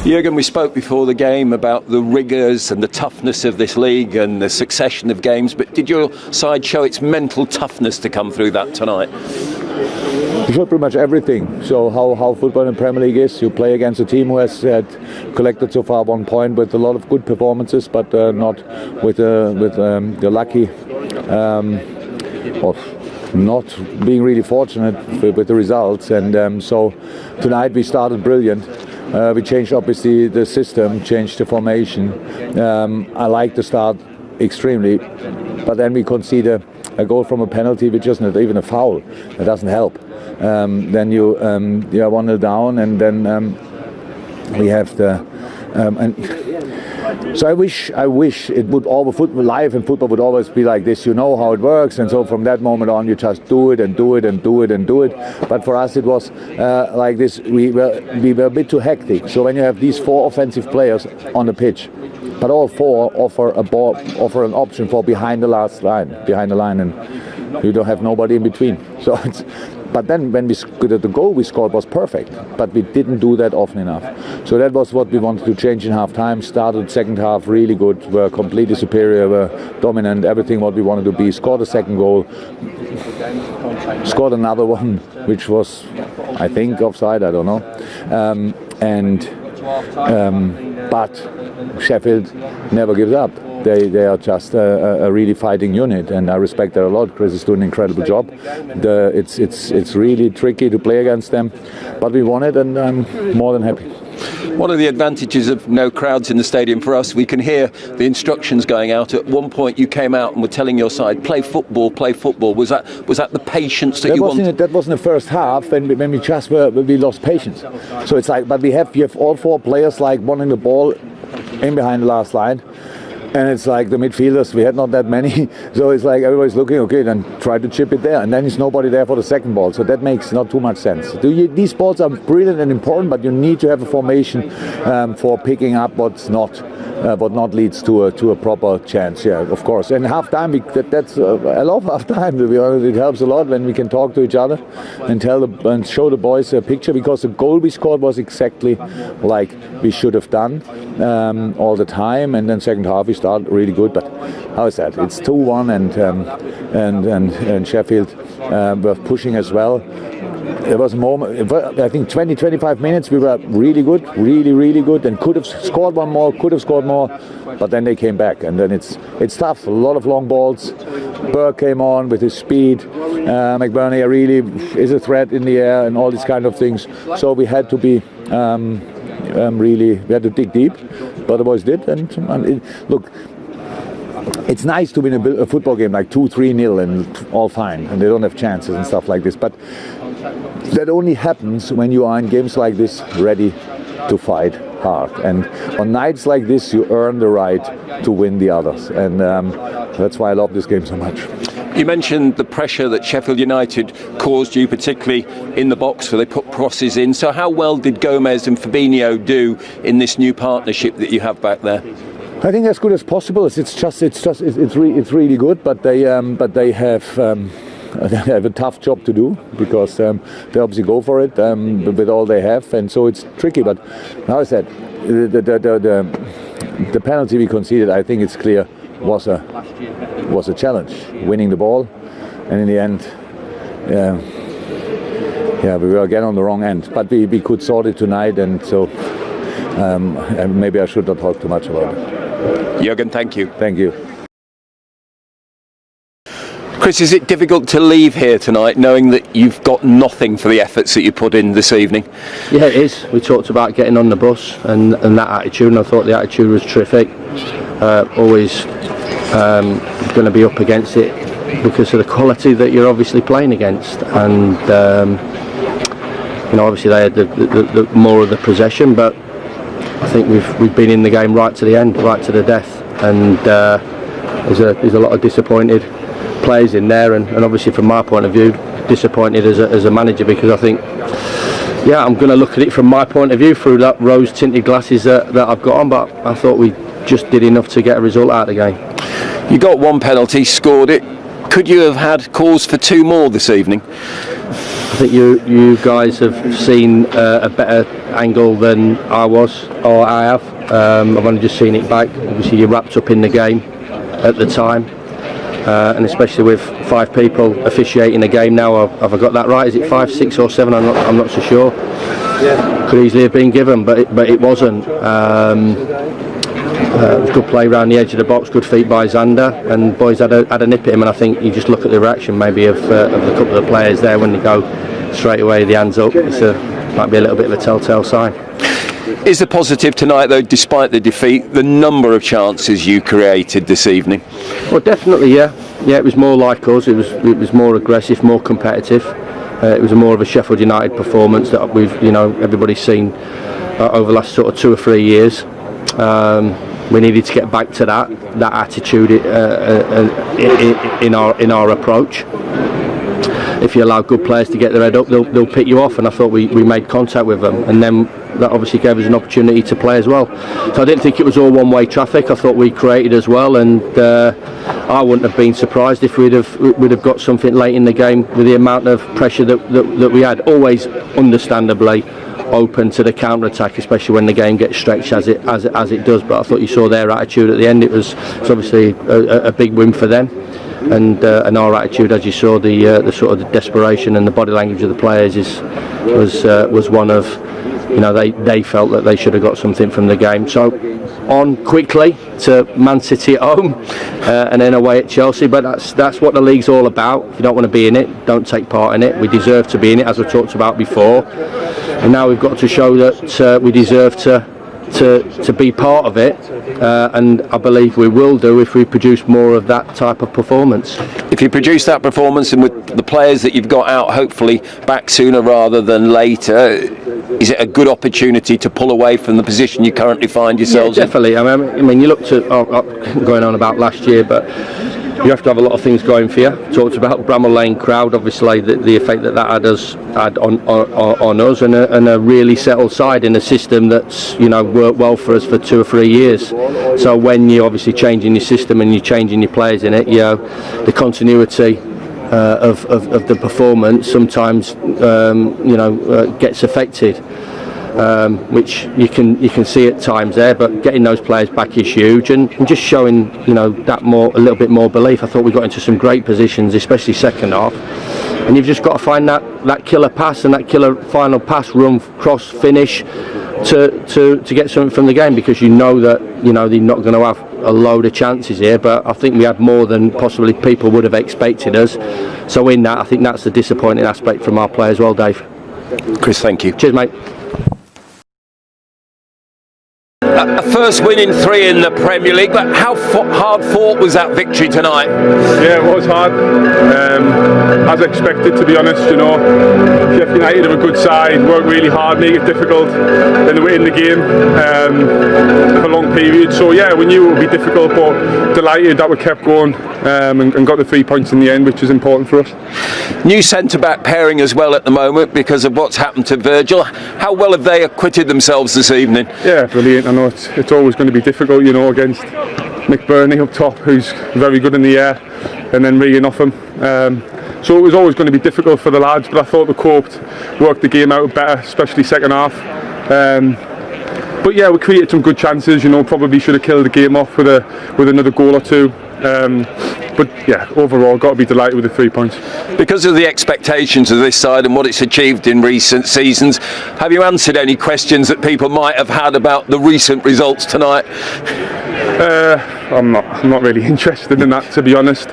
Jürgen, we spoke before the game about the rigours and the toughness of this league and the succession of games, but did your side show its mental toughness to come through that tonight? You showed pretty much everything. So how football in the Premier League is. You play against a team who has collected so far 1 point with a lot of good performances, but not with the lucky of not being really fortunate with the results. And so tonight we started brilliant. We changed obviously the system, changed the formation. I like the start extremely, but then we concede a goal from a penalty, which isn't even a foul. It doesn't help. Then you're 1-0 down, and then we have the so I wish it would all life in football would always be like this. You know how it works, and so from that moment on you just do it and do it and do it and do it. But for us it was like this. We were a bit too hectic. So when you have these 4 offensive players on the pitch, but all 4 offer an option for behind the line, and you don't have nobody in between. So it's. But then when the goal we scored was perfect, but we didn't do that often enough. So that was what we wanted to change in half time. Started second half really good, were completely superior, were dominant, everything what we wanted to be. Scored a second goal, scored another one, which was, I think, offside, I don't know. But Sheffield never gives up. They are just a really fighting unit, and I respect that a lot. Chris is doing an incredible job. It's really tricky to play against them, but we won it, and I'm more than happy. One of the advantages of no crowds in the stadium for us, we can hear the instructions going out. At one point you came out and were telling your side, play football, play football. Was that the patience that you wanted? That was in the first half when we lost patience. So it's like, but you have all 4 players like wanting the ball in behind the last line. And it's like the midfielders, we had not that many, so it's like everybody's looking, okay, then try to chip it there, and then there's nobody there for the second ball, so that makes not too much sense. These balls are brilliant and important, but you need to have a formation for picking up what not leads to a proper chance. Yeah, of course. And half time, I love half time. To be honest, it helps a lot when we can talk to each other and show the boys a picture, because the goal we scored was exactly like we should have done all the time. And then second half we started really good. But how is that? It's 2-1, and Sheffield were pushing as well. There was a moment, I think 20-25 minutes we were really good, really good, and could have scored one more, but then they came back, and then it's tough. A lot of long balls. Burke came on with his speed. McBurney really is a threat in the air, and all these kind of things. So we had to be we had to dig deep, but the boys did. And look, it's nice to win a football game like 2-3-0 and all fine, and they don't have chances and stuff like this. But that only happens when you are in games like this ready to fight hard. And on nights like this, you earn the right to win the others. And that's why I love this game so much. You mentioned the pressure that Sheffield United caused you, particularly in the box where they put crosses in. So how well did Gomez and Fabinho do in this new partnership that you have back there? I think as good as possible. It's really good, but they have a tough job to do, because they obviously go for it with all they have, and so it's tricky. But now I said the penalty we conceded, I think it's clear, was a challenge, winning the ball, and in the end, we were again on the wrong end. But we could sort it tonight, and so maybe I should not talk too much about it. Jürgen, thank you. Thank you. Chris, is it difficult to leave here tonight knowing that you've got nothing for the efforts that you put in this evening? Yeah, it is. We talked about getting on the bus and that attitude, and I thought the attitude was terrific. Always going to be up against it because of the quality that you're obviously playing against, and obviously they had the more of the possession, but I think we've been in the game right to the end, right to the death, and there's a lot of disappointed players in there, and obviously from my point of view, disappointed as a manager, because I think, I'm going to look at it from my point of view through that rose tinted glasses that I've got on, but I thought we just did enough to get a result out of the game. You got one penalty, scored it. Could you have had cause for 2 more this evening? I think you guys have seen a better angle than I have. I've only just seen it back. Obviously, you're wrapped up in the game at the time, and especially with 5 people officiating a game now. Have I got that right? Is it 5, 6 or 7? I'm not so sure. Yeah. Could easily have been given, but it wasn't. Good play around the edge of the box, good feet by Zander, and boys had a nip at him, and I think you just look at the reaction maybe of the couple of players there when they go straight away, the hands up. Might be a little bit of a telltale sign. Is the positive tonight, though, despite the defeat, the number of chances you created this evening? Well, definitely, yeah. It was more like us. It was more aggressive, more competitive. It was more of a Sheffield United performance that everybody's seen over the last sort of 2 or 3 years. We needed to get back to that attitude in our approach. If you allow good players to get their head up, they'll pick you off, and I thought we made contact with them, and then that obviously gave us an opportunity to play as well. So I didn't think it was all one-way traffic. I thought we created as well, and I wouldn't have been surprised if we'd have got something late in the game with the amount of pressure that we had. Always, understandably, open to the counter-attack, especially when the game gets stretched as it does. But I thought you saw their attitude at the end. It's obviously a big win for them, and our attitude, as you saw, the sort of the desperation and the body language of the players was one of, they felt that they should have got something from the game. So on quickly to Man City at home, and then away at Chelsea. But that's what the league's all about. If you don't want to be in it, don't take part in it. We deserve to be in it, as I talked about before, and now we've got to show that we deserve to be part of it, and I believe we will do if we produce more of that type of performance. If you produce that performance, and with the players that you've got out hopefully back sooner rather than later, is it a good opportunity to pull away from the position you currently find yourselves in? Definitely. I mean, you looked at going on about last year, but you have to have a lot of things going for you. Talked about Bramall Lane crowd, obviously the effect that had on us, and a really settled side in a system that's worked well for us for 2 or 3 years. So when you're obviously changing your system and you're changing your players in it, the continuity of the performance sometimes gets affected, which you can see at times there. But getting those players back is huge, and just showing that a little bit more belief. I thought we got into some great positions, especially second half, and you've just got to find that killer pass and that killer final pass, run, cross, finish to get something from the game, because that they're not going to have a load of chances here. But I think we had more than possibly people would have expected us. So in that, I think that's the disappointing aspect from our play as well, Dave. Chris, thank you. Cheers, mate. A first win in 3 in the Premier League, but how hard fought was that victory tonight? Yeah, it was hard, as expected, to be honest. Sheffield United are a good side, work really hard, make it difficult, then they win the game for long periods. So yeah, we knew it would be difficult, but delighted that we kept going and got the 3 points in the end, which is important for us. New centre-back pairing as well at the moment because of what's happened to Virgil. How well have they acquitted themselves this evening? Yeah, brilliant. I know it's always going to be difficult, against Mick Burney up top, who's very good in the air, and then Regan off him. So it was always going to be difficult for the lads, but I thought they coped, worked the game out better, especially second half. But yeah, we created some good chances. Probably should have killed the game off with another goal or two. But yeah, overall, got to be delighted with the 3 points. Because of the expectations of this side and what it's achieved in recent seasons, have you answered any questions that people might have had about the recent results tonight? I'm not really interested in that, to be honest.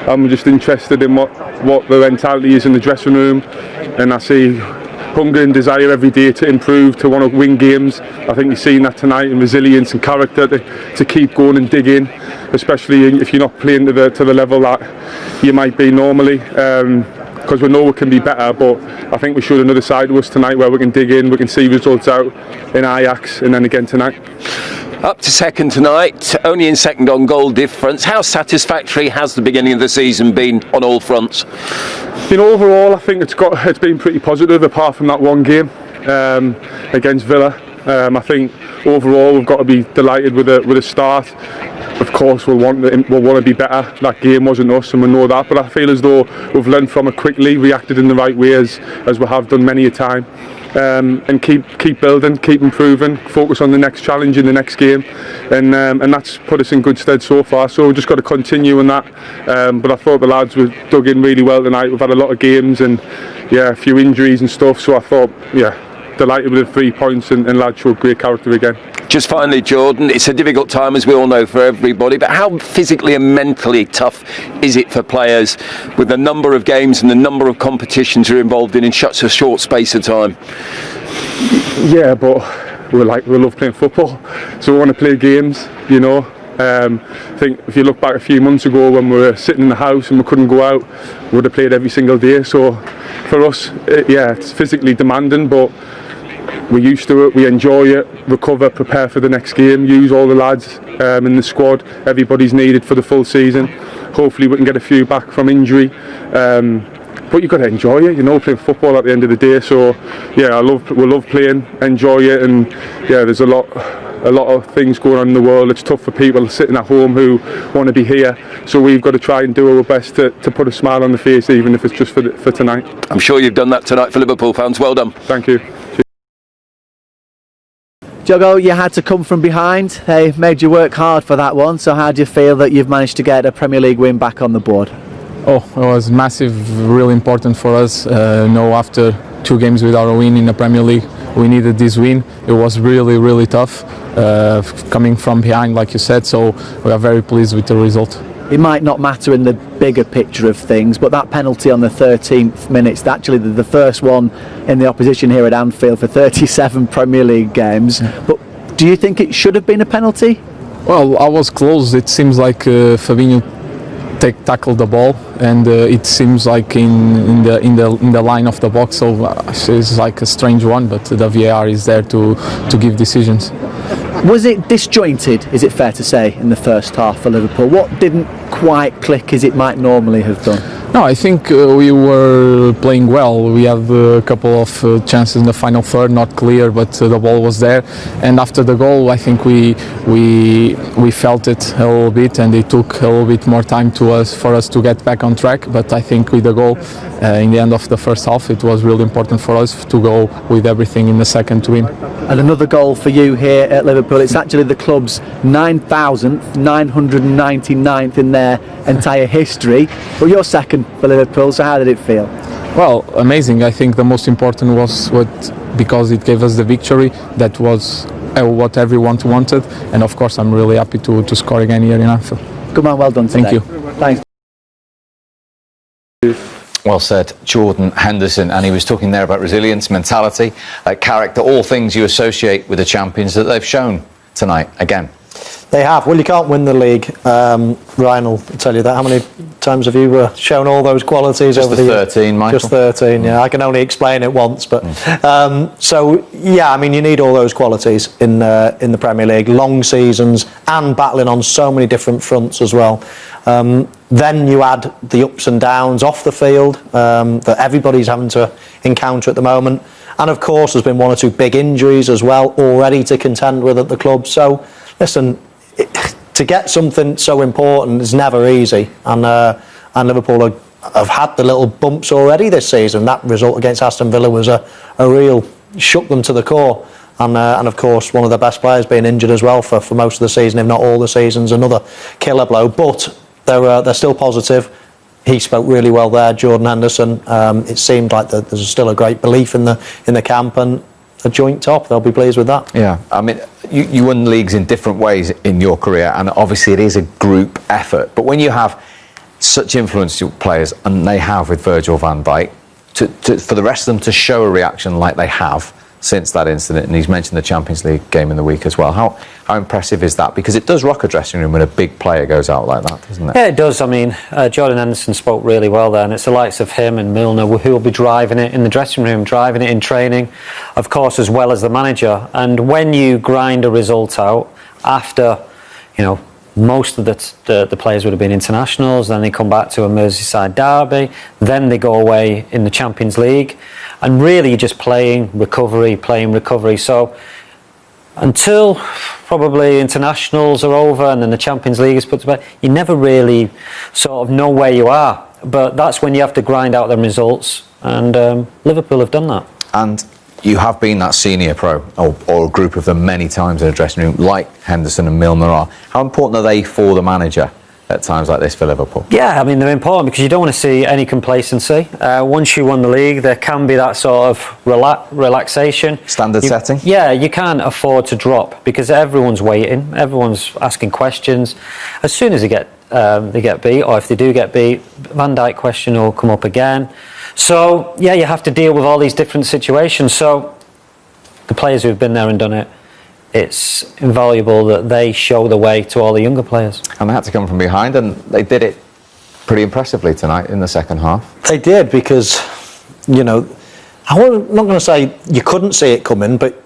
I'm just interested in what the mentality is in the dressing room, and I see hunger and desire every day to improve, to want to win games. I think you've seen that tonight, in resilience and character to keep going and dig in, especially if you're not playing to the level that you might be normally, because we know we can be better. But I think we showed another side to us tonight where we can dig in, we can see results out in Ajax and then again tonight. Up to second tonight, only in second on goal difference. How satisfactory has the beginning of the season been on all fronts? Overall, I think it's been pretty positive, apart from that one game against Villa. I think overall we've got to be delighted with a start. Of course we'll want to be better. That game wasn't us, and we know that. But I feel as though we've learned from it quickly, reacted in the right way as we have done many a time, and keep building, keep improving, focus on the next challenge in the next game, and that's put us in good stead so far. So we've just got to continue on that. But I thought the lads were dug in really well tonight. We've had a lot of games and a few injuries and stuff. So I thought, delighted with the 3 points, and lads showed great character again. Just finally, Jordan, it's a difficult time, as we all know, for everybody, but how physically and mentally tough is it for players with the number of games and the number of competitions you're involved in such a short space of time? Yeah, but we love playing football, so we want to play games, I think if you look back a few months ago when we were sitting in the house and we couldn't go out, we would have played every single day. So for us, it's physically demanding, but we're used to it, we enjoy it, recover, prepare for the next game, use all the lads in the squad. Everybody's needed for the full season. Hopefully we can get a few back from injury. But you've got to enjoy it, playing football at the end of the day. So we love playing, enjoy it, and there's a lot of things going on in the world. It's tough for people sitting at home who want to be here, so we've got to try and do our best to put a smile on the face, even if it's just for tonight. I'm sure you've done that tonight for Liverpool fans. Well done. Thank you. Jogo, you had to come from behind. They made you work hard for that one. So how do you feel that you've managed to get a Premier League win back on the board? Oh, it was massive, really important for us. After 2 games without a win in the Premier League, we needed this win. It was really, really tough, coming from behind, like you said. So we are very pleased with the result. It might not matter in the bigger picture of things, but that penalty on the 13th minute, actually the first one in the opposition here at Anfield for 37 Premier League games. But do you think it should have been a penalty? Well, I was close. It seems like Fabinho tackled the ball, and it seems like in the line of the box. So it's like a strange one, but the VAR is there to give decisions. Was it disjointed, is it fair to say, in the first half for Liverpool? What didn't quite click as it might normally have done? No, I think we were playing well. We had a couple of chances in the final third, not clear, but the ball was there. And after the goal, I think we felt it a little bit, and it took a little bit more time for us to get back on track. But I think with the goal in the end of the first half, it was really important for us to go with everything in the second to win. And another goal for you here at Liverpool. It's actually the club's 9,999th in their entire history, but you're second for Liverpool, so how did it feel? Well, amazing. I think the most important was because it gave us the victory. That was what everyone wanted, and of course I'm really happy to score again here in Anfield. Good man, well done today. Thank you. Thanks. Well said, Jordan Henderson, and he was talking there about resilience, mentality, character, all things you associate with the champions that they've shown tonight again. They have. Well, you can't win the league. Ryan will tell you that. How many times have you shown all those qualities Just over the the 13, Michael. Just 13, yeah. I can only explain it once, but you need all those qualities in the Premier League. Long seasons and battling on so many different fronts as well. Then you add the ups and downs off the field that everybody's having to encounter at the moment. And of course, there's been 1 or 2 big injuries as well already to contend with at the club. So, listen, to get something so important is never easy. And Liverpool have had the little bumps already this season. That result against Aston Villa was a real shook them to the core. And of course, one of the best players being injured as well for most of the season, if not all the seasons, another killer blow. But they're still positive. He spoke really well there, Jordan Henderson. It seemed like there's still a great belief in the camp, and a joint top. They'll be pleased with that. Yeah, I mean, you won leagues in different ways in your career, and obviously it is a group effort. But when you have such influential players, and they have with Virgil van Dijk, for the rest of them to show a reaction like they have since that incident, and he's mentioned the Champions League game in the week as well. How impressive is that? Because it does rock a dressing room when a big player goes out like that, doesn't it? Yeah, it does. I mean, Jordan Henderson spoke really well there, and it's the likes of him and Milner who will be driving it in the dressing room, driving it in training, of course, as well as the manager. And when you grind a result out after, most of the players would have been internationals, then they come back to a Merseyside derby, then they go away in the Champions League, and really you're just playing recovery. So until probably internationals are over and then the Champions League is put to bed, you never really sort of know where you are. But that's when you have to grind out them results, and Liverpool have done that. And you have been that senior pro, or a group of them many times in a dressing room, like Henderson and Milner are. How important are they for the manager at times like this for Liverpool? Yeah, I mean, they're important because you don't want to see any complacency. Once you won the league, there can be that sort of relaxation. Standard setting? Yeah, you can't afford to drop because everyone's waiting, everyone's asking questions. As soon as they get beat, or if they do get beat, Van Dijk question will come up again. So, yeah, you have to deal with all these different situations. So, the players who've been there and done it, it's invaluable that they show the way to all the younger players. And they had to come from behind, and they did it pretty impressively tonight in the second half. They did, because, you know, I'm not going to say you couldn't see it coming, but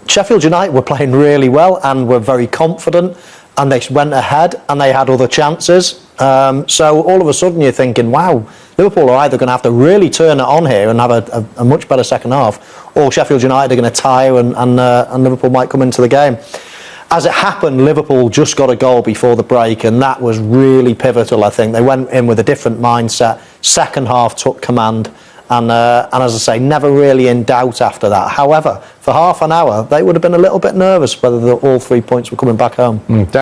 Sheffield United were playing really well and were very confident, and they went ahead and they had other chances. So all of a sudden you're thinking, wow, Liverpool are either going to have to really turn it on here and have a much better second half, or Sheffield United are going to tire and Liverpool might come into the game. As it happened, Liverpool just got a goal before the break, and that was really pivotal, I think. They went in with a different mindset. Second half took command, and as I say, never really in doubt after that. However, for half an hour, they would have been a little bit nervous whether all 3 points were coming back home.